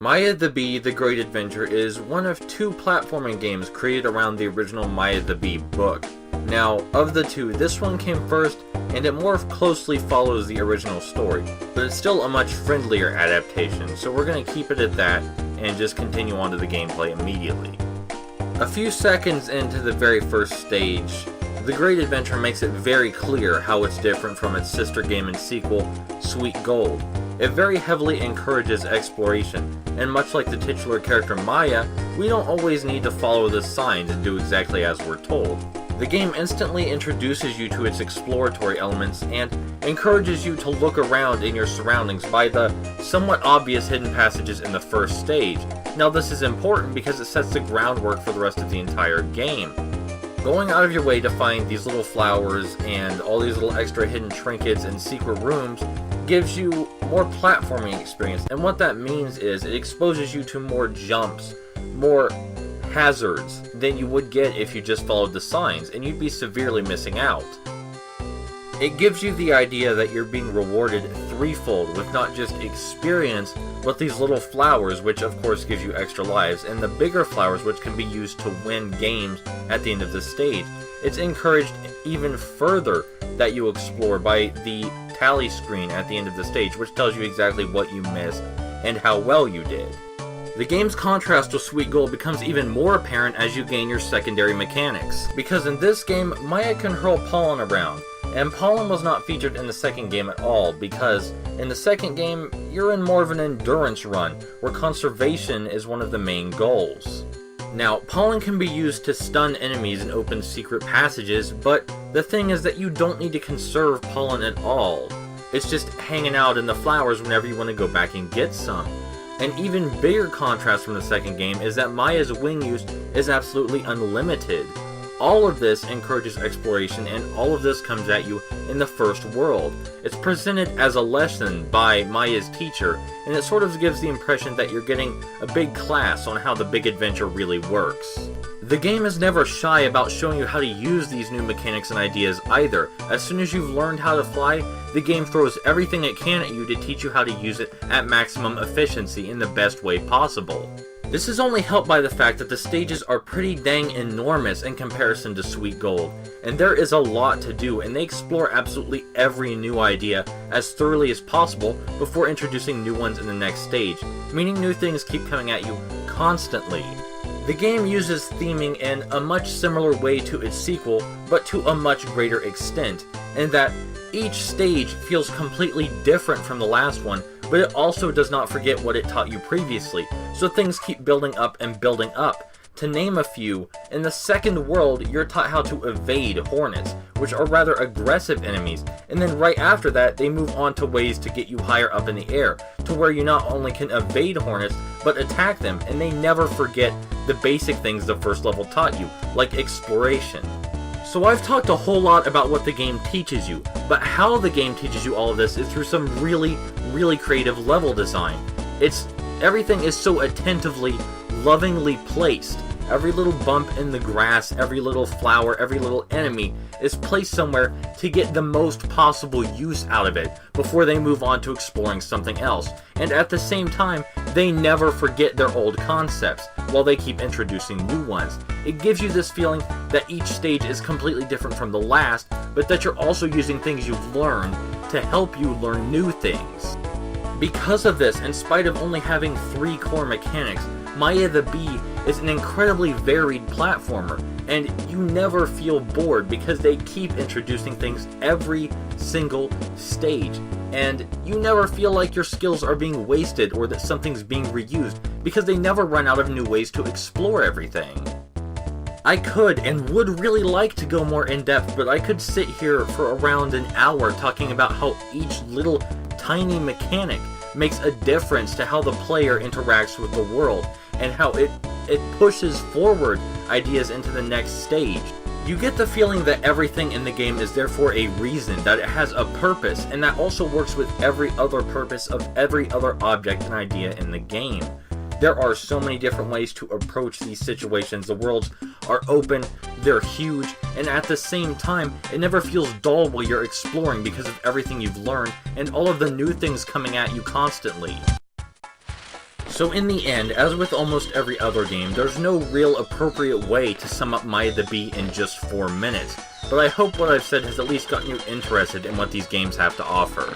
Maya the Bee: The Great Adventure is one of two platforming games created around the original Maya the Bee book. Now, of the two, this one came first, and it more closely follows the original story, but it's still a much friendlier adaptation, so we're going to keep it at that, and just continue on to the gameplay immediately. A few seconds into the very first stage, The Great Adventure makes it very clear how it's different from its sister game and sequel, Sweet Gold. It very heavily encourages exploration, and much like the titular character Maya, we don't always need to follow the signs and do exactly as we're told. The game instantly introduces you to its exploratory elements and encourages you to look around in your surroundings by the somewhat obvious hidden passages in the first stage. Now this is important because it sets the groundwork for the rest of the entire game. Going out of your way to find these little flowers and all these little extra hidden trinkets and secret rooms gives you more platforming experience, and what that means is it exposes you to more jumps, more hazards than you would get if you just followed the signs, and you'd be severely missing out. It gives you the idea that you're being rewarded threefold with not just experience, but these little flowers, which of course gives you extra lives, and the bigger flowers, which can be used to win games at the end of the stage. It's encouraged even further that you explore by the tally screen at the end of the stage, which tells you exactly what you missed and how well you did. The game's contrast with Sweet Gold becomes even more apparent as you gain your secondary mechanics, because in this game, Maya can hurl pollen around, and pollen was not featured in the second game at all, because in the second game, you're in more of an endurance run, where conservation is one of the main goals. Now, pollen can be used to stun enemies and open secret passages, but the thing is that you don't need to conserve pollen at all. It's just hanging out in the flowers whenever you want to go back and get some. An even bigger contrast from the second game is that Maya's wing use is absolutely unlimited. All of this encourages exploration, and all of this comes at you in the first world. It's presented as a lesson by Maya's teacher, and it sort of gives the impression that you're getting a big class on how the big adventure really works. The game is never shy about showing you how to use these new mechanics and ideas either. As soon as you've learned how to fly, the game throws everything it can at you to teach you how to use it at maximum efficiency in the best way possible. This is only helped by the fact that the stages are pretty dang enormous in comparison to Sweet Gold, and there is a lot to do, and they explore absolutely every new idea as thoroughly as possible before introducing new ones in the next stage, meaning new things keep coming at you constantly. The game uses theming in a much similar way to its sequel, but to a much greater extent, in that each stage feels completely different from the last one, but it also does not forget what it taught you previously, so things keep building up and building up. To name a few, in the second world, you're taught how to evade hornets, which are rather aggressive enemies, and then right after that, they move on to ways to get you higher up in the air, to where you not only can evade hornets, but attack them, and they never forget the basic things the first level taught you, like exploration. So I've talked a whole lot about what the game teaches you, but how the game teaches you all of this is through some really creative level design. Everything is so attentively, lovingly placed. Every little bump in the grass, every little flower, every little enemy is placed somewhere to get the most possible use out of it before they move on to exploring something else. And at the same time, they never forget their old concepts while they keep introducing new ones. It gives you this feeling that each stage is completely different from the last, but that you're also using things you've learned to help you learn new things. Because of this, in spite of only having 3 core mechanics, Maya the Bee is an incredibly varied platformer, and you never feel bored because they keep introducing things every single stage, and you never feel like your skills are being wasted or that something's being reused because they never run out of new ways to explore everything. I could and would really like to go more in depth, but I could sit here for around an hour talking about how each little tiny mechanic makes a difference to how the player interacts with the world, and how it pushes forward ideas into the next stage. You get the feeling that everything in the game is there for a reason, that it has a purpose, and that also works with every other purpose of every other object and idea in the game. There are so many different ways to approach these situations. The worlds are open, they're huge, and at the same time, it never feels dull while you're exploring because of everything you've learned and all of the new things coming at you constantly. So in the end, as with almost every other game, there's no real appropriate way to sum up Maya the Bee in just 4 minutes, but I hope what I've said has at least gotten you interested in what these games have to offer.